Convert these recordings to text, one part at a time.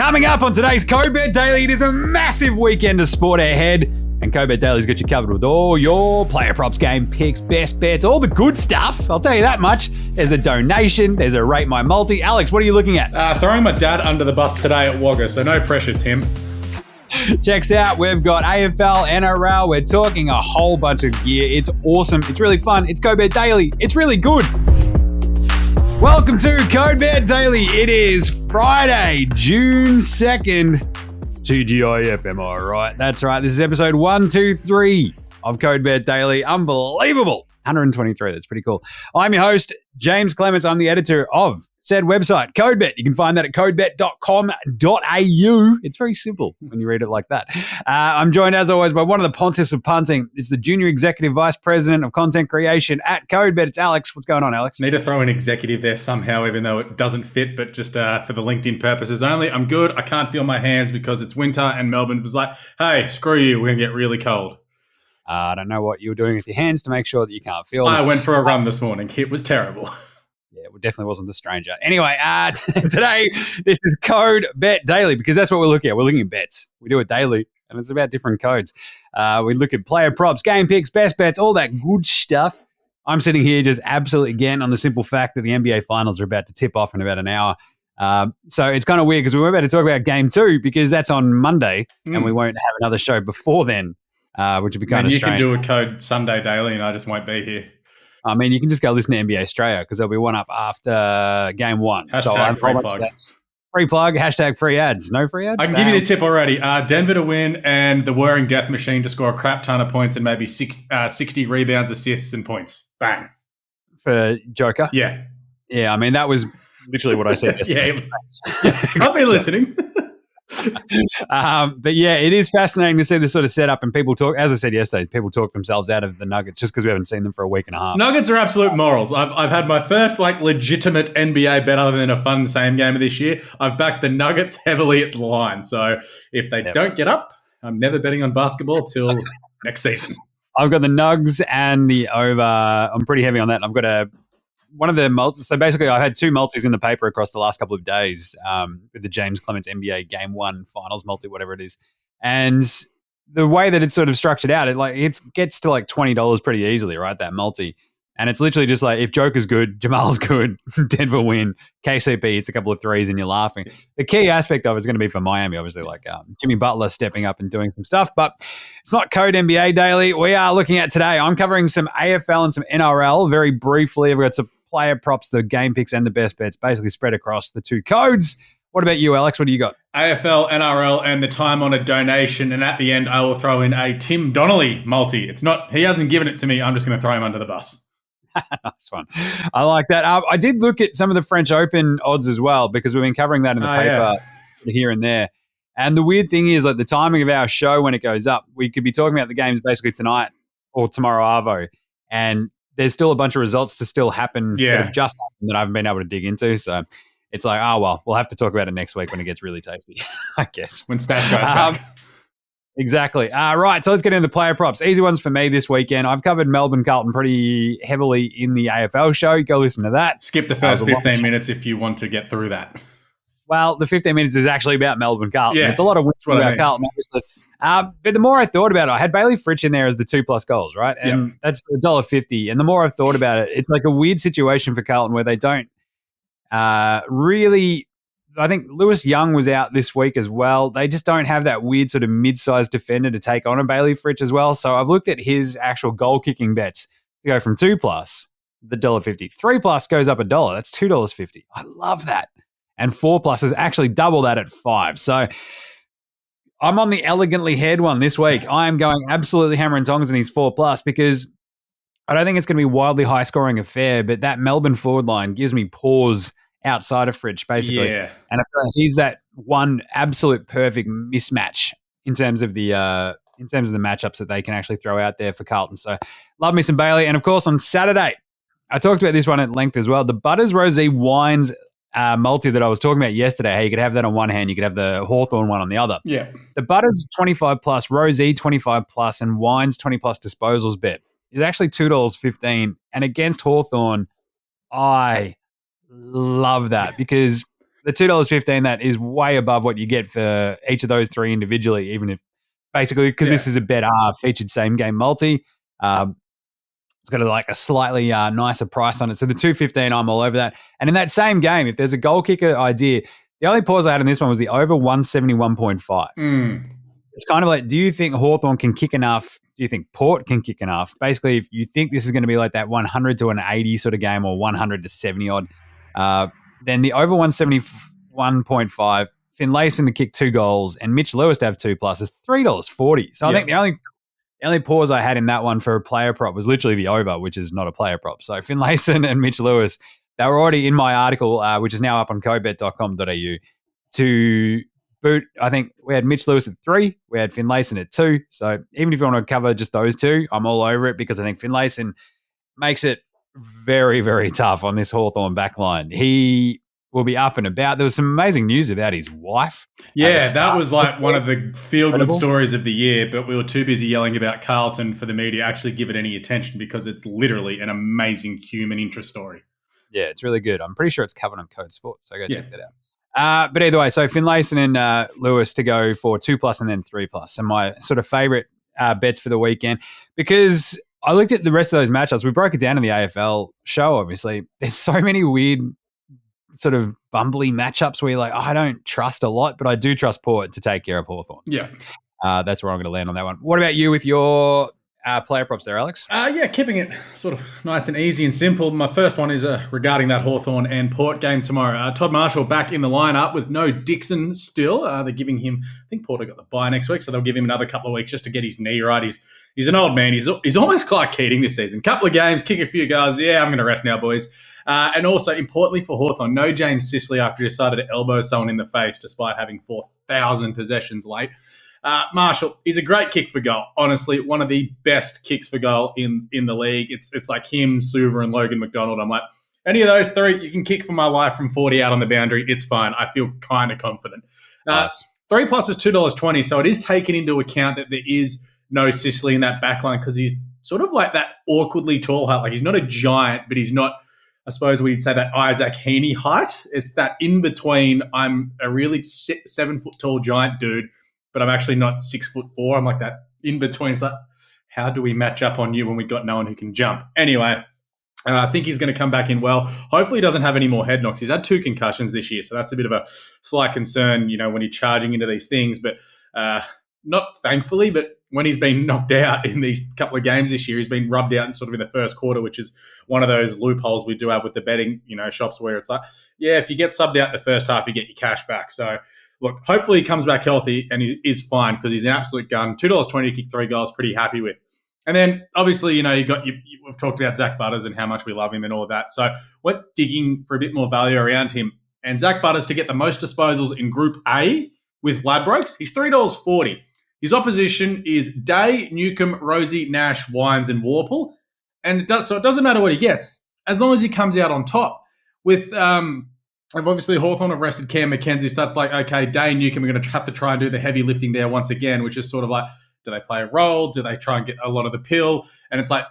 Coming up on today's Code Bet Daily, it is a massive weekend of sport ahead. And Code Bet Daily's got you covered with all your player props, game picks, best bets, all the good stuff. I'll tell you that much. There's a donation. There's a Rate My Multi. Alex, what are you looking at? Throwing my dad under the bus today at Wagga, so no pressure, Tim. Checks out. We've got AFL, NRL. We're talking a whole bunch of gear. It's awesome. It's really fun. It's Code Bet Daily. It's really good. Welcome to Code Bet Daily. It is Friday, June 2nd. TGIF, am I right? That's right. This is episode 123 of Code Bet Daily. Unbelievable. 123. That's pretty cool. I'm your host, Jaymz Clements. I'm the editor of said website, CodeBet. You can find that at codebet.com.au. It's very simple when you read it like that. I'm joined, as always, by one of the pontiffs of punting. It's the Junior Executive Vice President of Content Creation at CodeBet. It's Alex. What's going on, Alex? Need to throw an executive there somehow, even though it doesn't fit, but just for the LinkedIn purposes only. I'm good. I can't feel my hands because it's winter and Melbourne was like, hey, screw you. We're going to get really cold. I don't know what you were doing with your hands to make sure that you can't feel them. I went for a run this morning. It was terrible. Yeah, it definitely wasn't the stranger. Anyway, today, this is Code Bet Daily because that's what we're looking at. We're looking at bets. We do it daily, and it's about different codes. We look at player props, game picks, best bets, all that good stuff. I'm sitting here just absolutely again on the simple fact that the NBA Finals are about to tip off in about an hour. So it's kind of weird because we were about to talk about Game 2 because that's on Monday, and we won't have another show before then. Which would be kind of strange. You can do a Code Sunday Daily and I just won't be here. I mean, you can just go listen to NBA Australia because there'll be one up after Game 1. Hashtag free plug. Free plug, hashtag free ads. No free ads? I can give you the tip already. Denver to win and the Whirring Death Machine to score a crap ton of points and maybe 60 rebounds, assists and points. Bang. For Joker? Yeah. Yeah, I mean, that was literally what I said yesterday. I've been listening. But yeah, it is fascinating to see this sort of setup and people talk, as I said yesterday, people talk themselves out of the Nuggets just because we haven't seen them for a week and a half. Nuggets are absolute morals. I've had my first legitimate NBA bet other than a fun same game of this year. I've backed the Nuggets heavily at the line. So if they don't get up, I'm never betting on basketball till next season. I've got the Nugs and the over. I'm pretty heavy on that. I've got one of the multis. So basically, I've had two multis in the paper across the last couple of days with the Jaymz Clements NBA Game 1 Finals multi, whatever it is. And the way that it's sort of structured out, it gets to like $20 pretty easily, right? That multi. And it's literally just like if Joker's good, Jamal's good, Denver win, KCP hits a couple of threes and you're laughing. The key aspect of it is going to be for Miami, obviously, like Jimmy Butler stepping up and doing some stuff. But it's not Code NBA Daily. We are looking at today. I'm covering some AFL and some NRL very briefly. I've got some player props, the game picks, and the best bets basically spread across the two codes. What about you, Alex? What do you got? AFL, NRL, and the time-honoured donation. And at the end, I will throw in a Tim Donnelly multi. He hasn't given it to me. I'm just going to throw him under the bus. Nice one. I like that. I did look at some of the French Open odds as well because we've been covering that in the paper here and there. And the weird thing is, like the timing of our show when it goes up, we could be talking about the games basically tonight or tomorrow arvo, and there's still a bunch of results to still happen that have just happened that I haven't been able to dig into. So it's like, oh, well, we'll have to talk about it next week when it gets really tasty, I guess. When Stats goes back. Exactly. Right, so let's get into the player props. Easy ones for me this weekend. I've covered Melbourne Carlton pretty heavily in the AFL show. Go listen to that. Skip the first 15 minutes if you want to get through that. Well, the 15 minutes is actually about Melbourne Carlton. Yeah, it's a lot of wins about Carlton, obviously. But the more I thought about it, I had Bailey Fritsch in there as the 2+ goals, right? And that's $1.50. And the more I've thought about it, it's like a weird situation for Carlton where they don't really. I think Lewis Young was out this week as well. They just don't have that weird sort of mid-sized defender to take on a Bailey Fritsch as well. So I've looked at his actual goal kicking bets to go from 2+, the $1.50. 3+ goes up $1. That's $2.50. I love that. And 4+ is actually double that at $5. So I'm on the elegantly head one this week. I am going absolutely hammer and tongs in his 4+ because I don't think it's going to be a wildly high scoring affair, but that Melbourne forward line gives me pause outside of Fritsch, basically. Yeah. And I feel like he's that one absolute perfect mismatch in terms of the matchups that they can actually throw out there for Carlton. So love me some Bailey. And of course on Saturday, I talked about this one at length as well. The Butters Rosé Wines multi that I was talking about yesterday. How you could have that on one hand, you could have the Hawthorn one on the other. Yeah. The Butters 25+, Rosé 25+, and Wines 20+ disposals bet is actually $2.15. And against Hawthorn, I love that because the $2.15, that is way above what you get for each of those three individually, even if basically, because this is a better featured same game multi. It's got a slightly nicer price on it. So the $2.15, I'm all over that. And in that same game, if there's a goal kicker idea, the only pause I had in this one was the over 171.5. It's kind of like, do you think Hawthorn can kick enough? Do you think Port can kick enough? Basically, if you think this is going to be like that 100 to an 80 sort of game or 100 to 70 odd, then the over 171.5, Finlayson to kick 2 goals and Mitch Lewis to have 2+ is $3.40. So I think the only pause I had in that one for a player prop was literally the over, which is not a player prop. So Finlayson and Mitch Lewis, they were already in my article, which is now up on codebet.com.au. To boot, I think we had Mitch Lewis at 3. We had Finlayson at 2. So even if you want to cover just those two, I'm all over it because I think Finlayson makes it very, very tough on this Hawthorn backline. He will be up and about. There was some amazing news about his wife. Yeah, that was like one of the feel-good stories of the year, but we were too busy yelling about Carlton for the media to actually give it any attention because it's literally an amazing human interest story. Yeah, it's really good. I'm pretty sure it's covered on Code Sports, so go check that out. But either way, so Finlayson and Lewis to go for 2+ and then 3+. And my sort of favourite bets for the weekend, because I looked at the rest of those matchups. We broke it down in the AFL show, obviously. There's so many weird sort of bumbly matchups where you're like, I don't trust a lot, but I do trust Port to take care of Hawthorn. Yeah. That's where I'm going to land on that one. What about you with your player props there, Alex? Keeping it sort of nice and easy and simple. My first one is regarding that Hawthorn and Port game tomorrow. Todd Marshall back in the lineup with no Dixon still. They're giving him, I think Port have got the bye next week, so they'll give him another couple of weeks just to get his knee right. He's an old man. He's almost Clark Keating this season. Couple of games, kick a few goals. Yeah, I'm going to rest now, boys. And also, importantly for Hawthorn, no Jaymz Sicily after he decided to elbow someone in the face despite having 4,000 possessions late. Marshall, he's a great kick for goal. Honestly, one of the best kicks for goal in the league. It's like him, Suva, and Logan McDonald. I'm like, any of those three, you can kick for my life from 40 out on the boundary. It's fine. I feel kind of confident. Nice. 3+ is $2.20, so it is taken into account that there is no Sicily in that backline because he's sort of like that awkwardly tall height. Like he's not a giant, but he's not, I suppose we'd say, that Isaac Heaney height. It's that in between. I'm a really 7 foot tall giant dude, but I'm actually not 6'4". I'm like that in between. It's like, how do we match up on you when we've got no one who can jump? Anyway, I think he's going to come back in well. Hopefully he doesn't have any more head knocks. He's had 2 concussions this year, so that's a bit of a slight concern, when you're charging into these things. But not thankfully, but when he's been knocked out in these couple of games this year, he's been rubbed out in sort of in the first quarter, which is one of those loopholes we do have with the betting, shops where it's like, yeah, if you get subbed out in the first half, you get your cash back. So, look, hopefully he comes back healthy and he is fine because he's an absolute gun. $2.20 to kick 3 goals, pretty happy with. And then, obviously, we've talked about Zak Butters and how much we love him and all of that. So we're digging for a bit more value around him. And Zak Butters to get the most disposals in Group A with Ladbrokes, he's $3.40. His opposition is Day, Newcomb, Rosie, Nash, Wines, and Warple. And it doesn't matter what he gets, as long as he comes out on top. With obviously Hawthorn have rested Cam McKenzie, so that's like, okay, Day and Newcomb are going to have to try and do the heavy lifting there once again, which is sort of like, do they play a role? Do they try and get a lot of the pill? And it's like,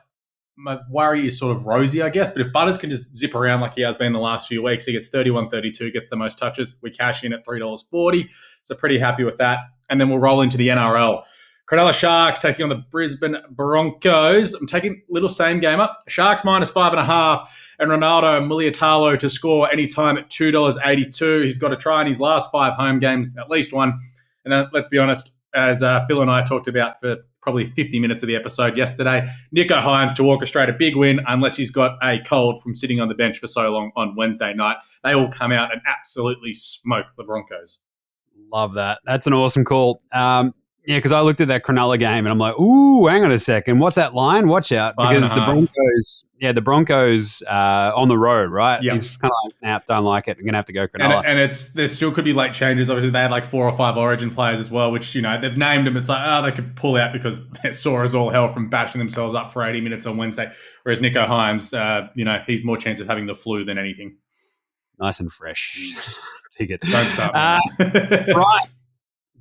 my worry is sort of Rosie, I guess. But if Butters can just zip around like he has been the last few weeks, he gets 31-32, gets the most touches. We cash in at $3.40. So pretty happy with that. And then we'll roll into the NRL. Cronulla Sharks taking on the Brisbane Broncos. I'm taking little same game up. Sharks -5.5. And Ronaldo Muliatalo to score anytime at $2.82. He's got to try in his last 5 home games, at least one. And let's be honest, as Phil and I talked about for probably 50 minutes of the episode yesterday, Nicho Hynes to orchestrate a big win unless he's got a cold from sitting on the bench for so long on Wednesday night. They all come out and absolutely smoke the Broncos. Love that. That's an awesome call. Because I looked at that Cronulla game and I'm like, ooh, hang on a second. What's that line? Watch out. Because the Broncos on the road, right? Yep. It's kind of like, don't like it. I'm going to have to go Cronulla. And there still could be late changes. Obviously, they had like 4 or 5 Origin players as well, which, they've named them. It's like, they could pull out because they're sore as all hell from bashing themselves up for 80 minutes on Wednesday. Whereas Nicho Hynes, he's more chance of having the flu than anything. Nice and fresh. Ticket. Don't start. Right.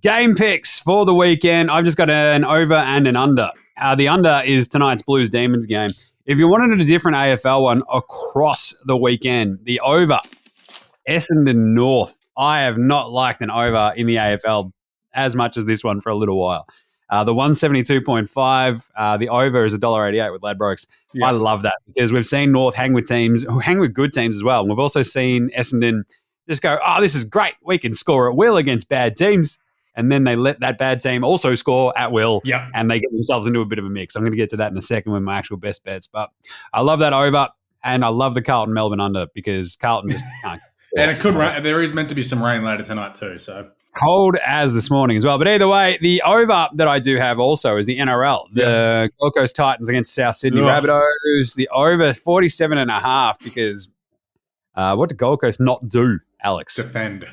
Game picks for the weekend. I've just got an over and an under. The under is tonight's Blues Demons game. If you wanted a different AFL one across the weekend, the over, Essendon North I have not liked an over in the AFL as much as this one for a little while. The 172.5, the over is $1.88 with Ladbrokes. Yeah. I love that because we've seen North hang with teams who hang with good teams as well. And we've also seen Essendon just go, oh, this is great. We can score at will against bad teams. And then they let that bad team also score at will, and they get themselves into a bit of a mix. I'm going to get to that in a second with my actual best bets. But I love that over, and I love the Carlton Melbourne under because Carlton just can't. And it could rain. There is meant to be some rain later tonight too. So cold as this morning as well. But either way, the over that I do have also is the NRL. The Gold Coast Titans against South Sydney Rabbitohs. The over 47.5 because what did Gold Coast not do, Alex? Defend.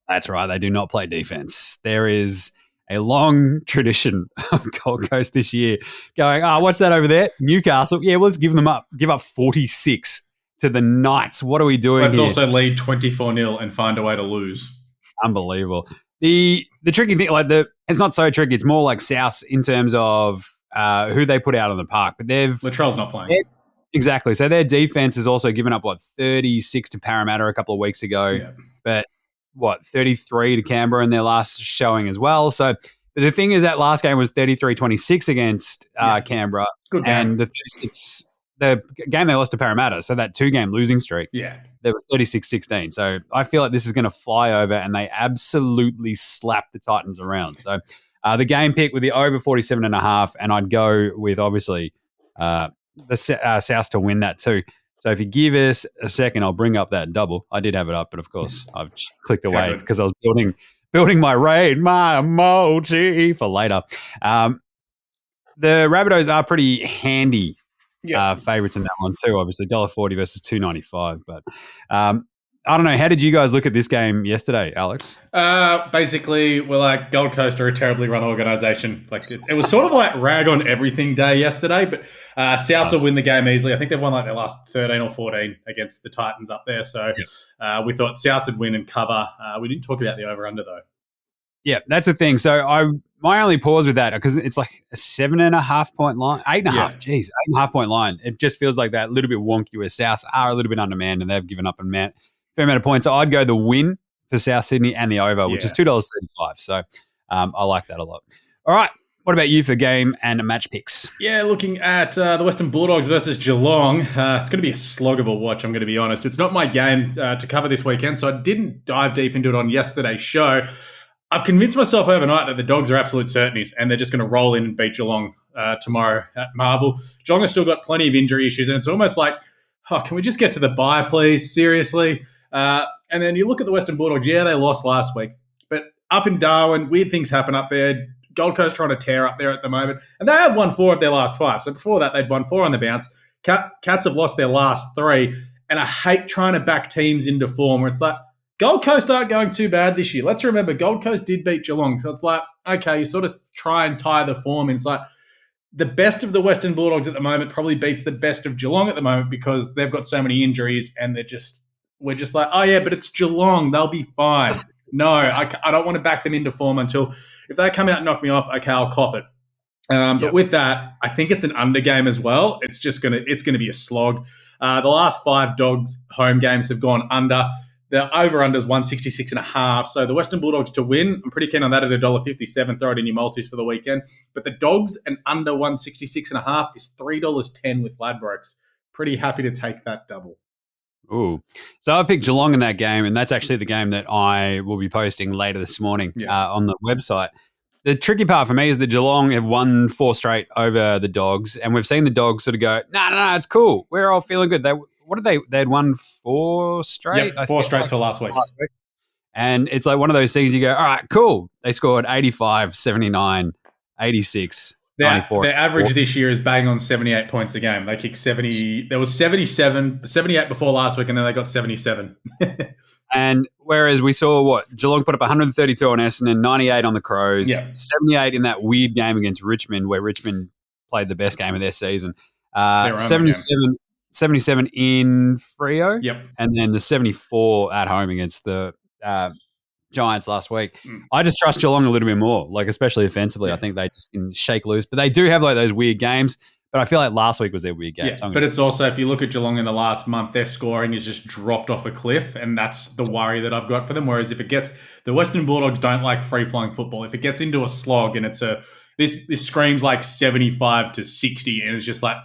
That's right. They do not play defense. There is a long tradition of Gold Coast this year going, what's that over there? Newcastle. Yeah, well, let's give up 46 to the Knights. What are we doing Let's here? also lead 24-0 and find a way to lose. Unbelievable. The tricky thing, it's not so tricky. It's more like South in terms of who they put out on the park. But Latrell's not playing. Exactly. So their defense has also given up, 36 to Parramatta a couple of weeks ago. Yeah. But 33 to Canberra in their last showing as well. So but the thing is that last game was 33-26 against Canberra. Good game. And the game they lost to Parramatta, so that 2-game losing streak, there was 36-16. So I feel like this is going to fly over and they absolutely slap the Titans around. So the game pick with the over 47.5, and I'd go with obviously the South to win that too. So if you give us a second, I'll bring up that double. I did have it up, but of course I've clicked away because I was building my emoji for later. The Rabbitohs are pretty handy favourites in that one too, obviously. $1.40 versus $2.95. But I don't know. How did you guys look at this game yesterday, Alex? Basically, Gold Coast are a terribly run organisation. It was sort of like rag on everything day yesterday, but Souths will win the game easily. I think they've won their last 13 or 14 against the Titans up there. So we thought Souths would win and cover. We didn't talk about the over-under though. Yeah, that's the thing. So my only pause with that, because it's like a 7.5 point line, 8.5, 8.5 point line. It just feels like that little bit wonky where Souths are a little bit undermanned and they've given up a fair amount of points. So I'd go the win for South Sydney and the over, which is $2.35. So I like that a lot. All right. What about you for game and match picks? Yeah, looking at the Western Bulldogs versus Geelong, it's going to be a slog of a watch, I'm going to be honest. It's not my game to cover this weekend, so I didn't dive deep into it on yesterday's show. I've convinced myself overnight that the Dogs are absolute certainties and they're just going to roll in and beat Geelong tomorrow at Marvel. Geelong has still got plenty of injury issues, and it's almost like, can we just get to the bye, please? Seriously? And then you look at the Western Bulldogs. Yeah, they lost last week. But up in Darwin, weird things happen up there. Gold Coast trying to tear up there at the moment. And they have won 4 of their last 5. So before that, they'd won 4 on the bounce. Cats have lost their last 3. And I hate trying to back teams into form where it's like, Gold Coast aren't going too bad this year. Let's remember, Gold Coast did beat Geelong. So it's like, okay, you sort of try and tie the form. And it's like the best of the Western Bulldogs at the moment probably beats the best of Geelong at the moment because they've got so many injuries and we're just like, oh, yeah, but it's Geelong. They'll be fine. No, I don't want to back them into form until if they come out and knock me off, okay, I'll cop it. But with that, I think it's an under game as well. It's going to be a slog. The last 5 Dogs home games have gone under. The over-under is 166.5. So the Western Bulldogs to win, I'm pretty keen on that at $1.57. Throw it in your multis for the weekend. But the Dogs and under 166.5 is $3.10 with Ladbrokes. Pretty happy to take that double. Ooh. So I picked Geelong in that game, and that's actually the game that I will be posting later this morning on the website. The tricky part for me is that Geelong have won 4 straight over the Dogs, and we've seen the Dogs sort of go, no, it's cool. We're all feeling good. They'd won 4 straight? Yep, 4 straight till last week. And it's like one of those things you go, all right, cool. They scored 85, 79, 86, 94. Their average this year is bang on 78 points a game. They kicked 70. There was 78 before last week, and then they got 77. And whereas we saw Geelong put up 132 on Essendon, 98 on the Crows, 78 in that weird game against Richmond where Richmond played the best game of their season. 77 in Freo, and then the 74 at home against the Giants last week. I just trust Geelong a little bit more, especially offensively. I think they just can shake loose. But they do have those weird games. But I feel like last week was their weird game. Yeah, but it's also, if you look at Geelong in the last month, their scoring has just dropped off a cliff, and that's the worry that I've got for them. Whereas if it gets, the Western Bulldogs don't like free-flowing football. If it gets into a slog and it's this screams like 75-60, and it's just like,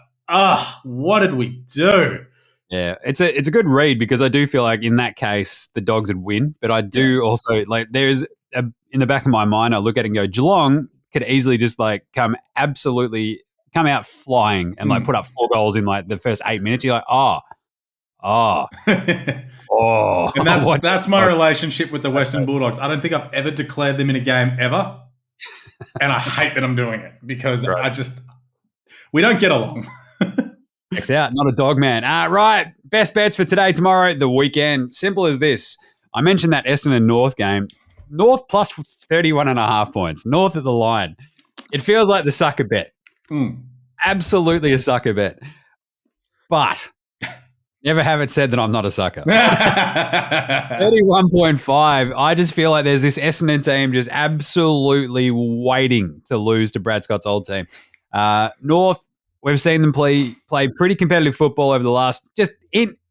what did we do? Yeah, it's a good read, because I do feel like in that case the Dogs would win. But I do also, like, there's in the back of my mind, I look at it and go, Geelong could easily just like come out flying and like put up 4 goals in like the first 8 minutes. You're like, oh. And that's my relationship with the Western Bulldogs. I don't think I've ever declared them in a game ever, and I hate that I'm doing it because we don't get along. Checks out, not a dog man. Right, best bets for today, tomorrow, the weekend. Simple as this. I mentioned that Essendon North game. North plus 31.5 points. North at the line. It feels like the sucker bet. Absolutely a sucker bet. But never have it said that I'm not a sucker. 31.5. I just feel like there's this Essendon team just absolutely waiting to lose to Brad Scott's old team. North, we've seen them play pretty competitive football over the last,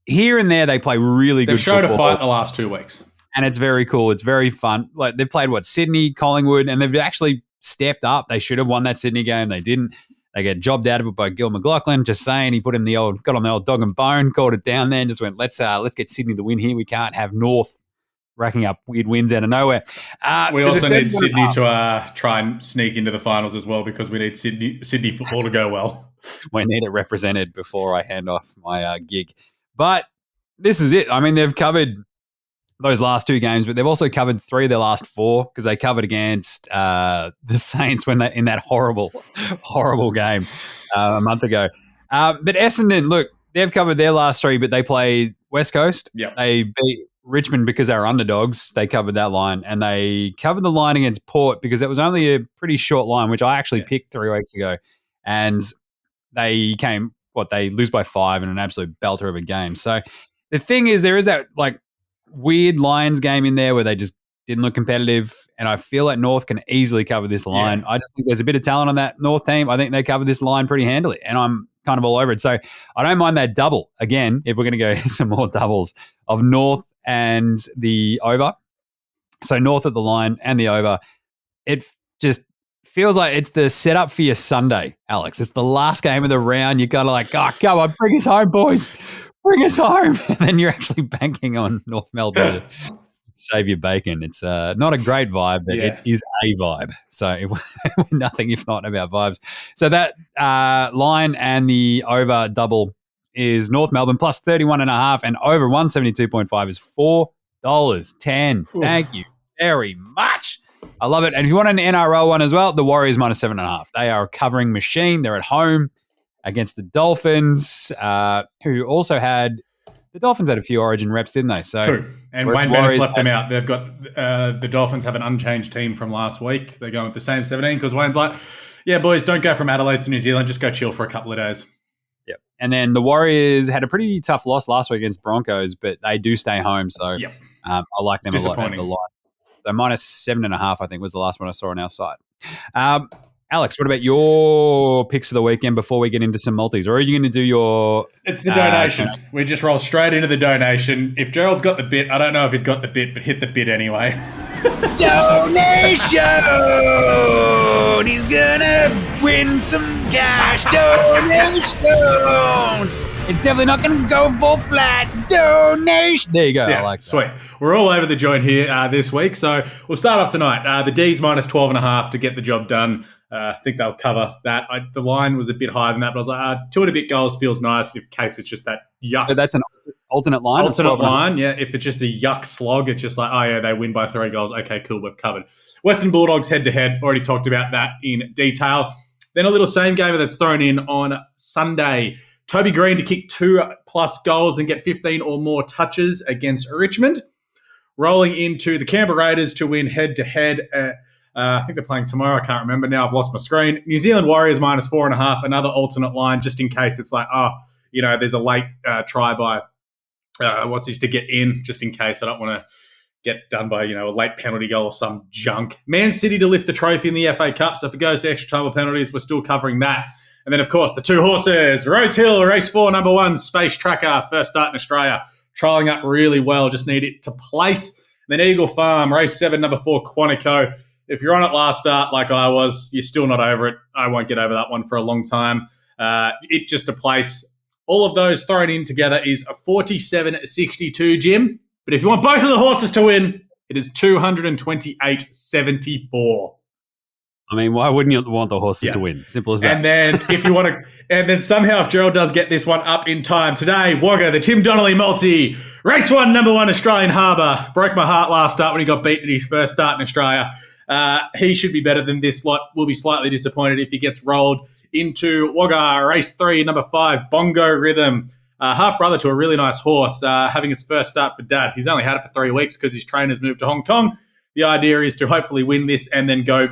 here and there they play really good football. They've showed a fight the last 2 weeks. And it's very cool. It's very fun. Like, they've played, Sydney, Collingwood, and they've actually stepped up. They should have won that Sydney game. They didn't. They get jobbed out of it by Gil McLaughlin. Just saying, he got on the old dog and bone, called it down there, and just went, let's get Sydney the win here. We can't have North racking up weird wins out of nowhere. We also need Sydney to try and sneak into the finals as well, because we need Sydney football to go well. We need it represented before I hand off my gig. But this is it. I mean, they've covered those last 2 games, but they've also covered 3 of their last 4, because they covered against the Saints when they in that horrible game a month ago. But Essendon, look, they've covered their last 3, but they played West Coast. Yep. They beat Richmond because they were underdogs. They covered that line, and they covered the line against Port because it was only a pretty short line, which I actually picked 3 weeks ago. And they they lose by 5 in an absolute belter of a game. So the thing is, there is that like weird Lions game in there where they just didn't look competitive, and I feel like North can easily cover this line. Yeah. I just think there's a bit of talent on that North team. I think they cover this line pretty handily, and I'm kind of all over it. So I don't mind that double. Again, if we're going to go some more doubles of North and the over. So North at the line and the over. It just feels like it's the setup for your Sunday, Alex. It's the last game of the round. You got to like, come on, bring us home, boys. Bring us home. And then you're actually banking on North Melbourne to save your bacon. It's not a great vibe, but it is a vibe. So nothing if not about vibes. So that line and the over double is North Melbourne plus 31.5, and over 172.5 is $4.10. Thank you very much. I love it. And if you want an NRL one as well, the Warriors minus 7.5. They are a covering machine. They're at home against the Dolphins, who also had the Dolphins had a few Origin reps, didn't they? So true. And Wayne Bennett's left them out. They've got the Dolphins have an unchanged team from last week. They're going with the same 17 because Wayne's like, yeah, boys, don't go from Adelaide to New Zealand. Just go chill for a couple of days. Yep. And then the Warriors had a pretty tough loss last week against Broncos, but they do stay home. So I like them a lot at the line. So minus 7.5, I think, was the last one I saw on our site. Alex, what about your picks for the weekend before we get into some multis? Or are you going to do your... It's the donation. We just roll straight into the donation. If Gerald's got the bit, I don't know if he's got the bit, but hit the bit anyway. Donation! He's going to win some cash. Donation! It's definitely not going to go full flat. Donation. There you go. Yeah, I like that. Sweet. We're all over the joint here this week. So we'll start off tonight. The D's minus 12.5 to get the job done. I think they'll cover that. The line was a bit higher than that, but I was like, 2 and a bit goals feels nice in case it's just that yuck. So that's an alternate line? Alternate line, yeah. If it's just a yuck slog, it's just like, oh, yeah, they win by 3 goals. Okay, cool, we've covered. Western Bulldogs head-to-head. Already talked about that in detail. Then a little same gamer that's thrown in on Sunday. Toby Green to kick 2+ goals and get 15 or more touches against Richmond. Rolling into the Canberra Raiders to win head-to-head. I think they're playing tomorrow. I can't remember now. I've lost my screen. New Zealand Warriors minus 4.5. Another alternate line just in case it's like, there's a late try by to get in, just in case. I don't want to get done by, a late penalty goal or some junk. Man City to lift the trophy in the FA Cup. So if it goes to extra time or penalties, we're still covering that. And then, of course, the two horses, Rose Hill, race 4, number 1, Space Tracker, first start in Australia, trialling up really well, just need it to place. And then Eagle Farm, race 7, number 4, Quantico. If you're on it last start like I was, you're still not over it. I won't get over that one for a long time. It just to place. All of those thrown in together is a 47.62, Jim. But if you want both of the horses to win, it is 228.74. I mean, why wouldn't you want the horses to win? Simple as that. And then if you want to, and then somehow if Gerald does get this one up in time today, Wagga, the Tim Donnelly multi, race 1, number 1, Australian Harbour. Broke my heart last start when he got beaten at his first start in Australia. He should be better than this lot. Will be slightly disappointed if he gets rolled into Wagga, race 3, number 5, Bongo Rhythm. Half brother to a really nice horse, having its first start for Dad. He's only had it for 3 weeks because his trainer's moved to Hong Kong. The idea is to hopefully win this and then go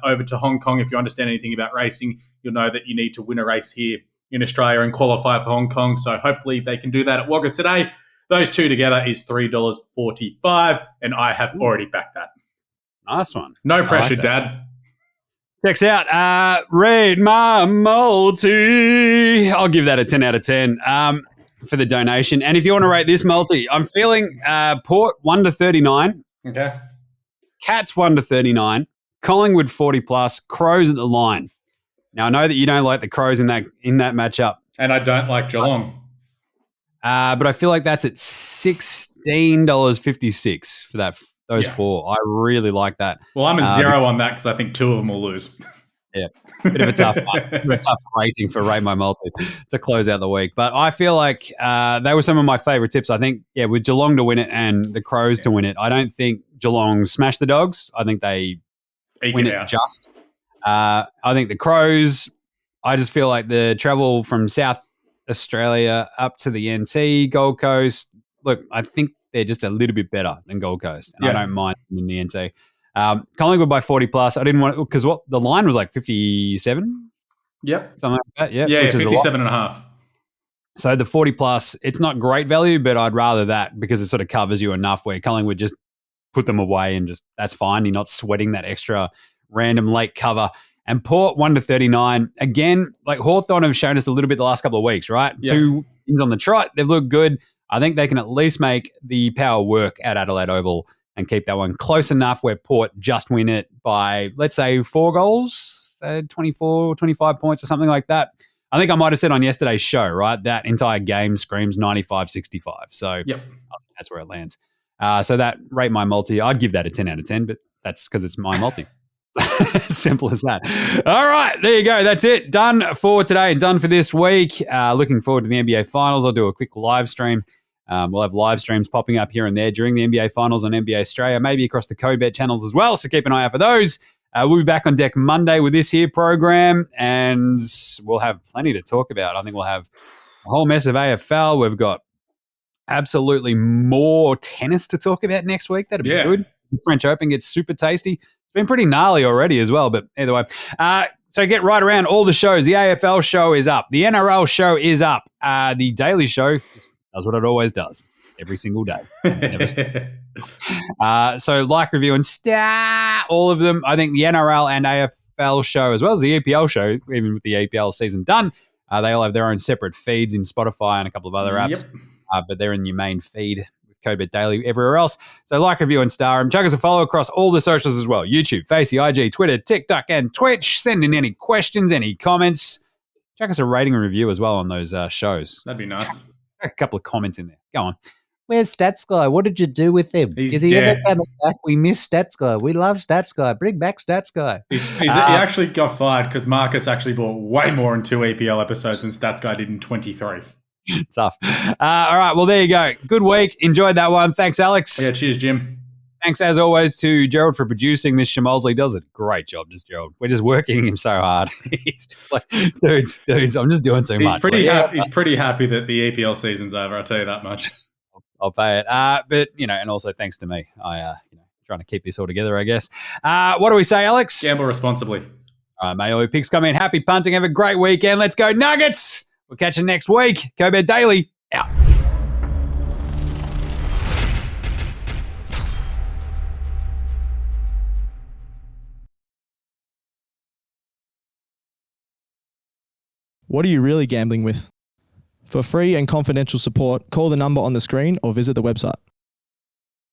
over to Hong Kong. If you understand anything about racing, you'll know that you need to win a race here in Australia and qualify for Hong Kong. So hopefully they can do that at Wagga today. Those two together is $3.45, and I have already backed that. Nice one. No pressure, Dad. Checks out. Read my multi. I'll give that a 10 out of 10 for the donation. And if you want to rate this multi, I'm feeling Port 1 to 39. Okay. Cats 1 to 39. Collingwood 40 plus. Crows at the line. Now I know that you don't like the Crows in that matchup, and I don't like Geelong. But I feel like that's at $16.56 for those four. I really like that. Well, I'm a 0 on that because I think 2 of them will lose. Yeah, bit of a tough rating for Rate My Multi to close out the week. But I feel like they were some of my favourite tips. I think, with Geelong to win it and the Crows to win it, I don't think Geelong smash the Dogs. I think they win it just. I think the Crows, I just feel like the travel from South Australia up to the NT, Gold Coast, look, I think they're just a little bit better than Gold Coast, and I don't mind them in the NT. Collingwood by 40 plus. I didn't want because the line was like 57. Yep, something like that. Yeah, 57.5. So the 40 plus, it's not great value, but I'd rather that because it sort of covers you enough. Where Collingwood just put them away and just that's fine. You're not sweating that extra random late cover. And Port 1 to 39 again. Like Hawthorn have shown us a little bit the last couple of weeks, right? Yeah. 2 wins on the trot. They've looked good. I think they can at least make the power work at Adelaide Oval and keep that one close enough where Port just win it by, let's say, 4 goals, 24, 25 points or something like that. I think I might have said on yesterday's show, right, that entire game screams 95-65. So that's where it lands. So that Rate My Multi, I'd give that a 10 out of 10, but that's because it's my multi. Simple as that. All right, there you go. That's it. Done for today and done for this week. Looking forward to the NBA Finals. I'll do a quick live stream. We'll have live streams popping up here and there during the NBA Finals on NBA Australia, maybe across the CoBet channels as well, so keep an eye out for those. We'll be back on deck Monday with this here program, and we'll have plenty to talk about. I think we'll have a whole mess of AFL. We've got absolutely more tennis to talk about next week. That'll be good. The French Open gets super tasty. It's been pretty gnarly already as well, but either way. So get right around all the shows. The AFL show is up. The NRL show is up. The Daily Show does what it always does every single day. So like, review, and star all of them. I think the NRL and AFL show, as well as the EPL show, even with the EPL season done, they all have their own separate feeds in Spotify and a couple of other apps. But they're in your main feed with CoBet Daily everywhere else. So like, review, and star them. Chuck us a follow across all the socials as well. YouTube, Facey, IG, Twitter, TikTok, and Twitch. Send in any questions, any comments. Chuck us a rating and review as well on those shows. That'd be nice. A couple of comments in there. Go on. Where's Stats Guy? What did you do with him? Is he ever coming back? We miss Stats Guy. We love Stats Guy. Bring back Stats Guy. He actually got fired because Marcus actually bought way more in 2 EPL episodes than Stats Guy did in 23. Tough. All right. Well, there you go. Good week. Enjoyed that one. Thanks, Alex. Yeah, cheers, Jim. Thanks, as always, to Gerald for producing this. Shamosley does a great job, does Gerald. We're just working him so hard. He's just like, dudes, I'm just doing too much. He's pretty happy that the EPL season's over, I'll tell you that much. I'll pay it. But, and also thanks to me. Trying to keep this all together, I guess. What do we say, Alex? Gamble responsibly. All right, may all your picks come in. Happy punting. Have a great weekend. Let's go Nuggets. We'll catch you next week. CoBet Daily, out. What are you really gambling with? For free and confidential support, call the number on the screen or visit the website.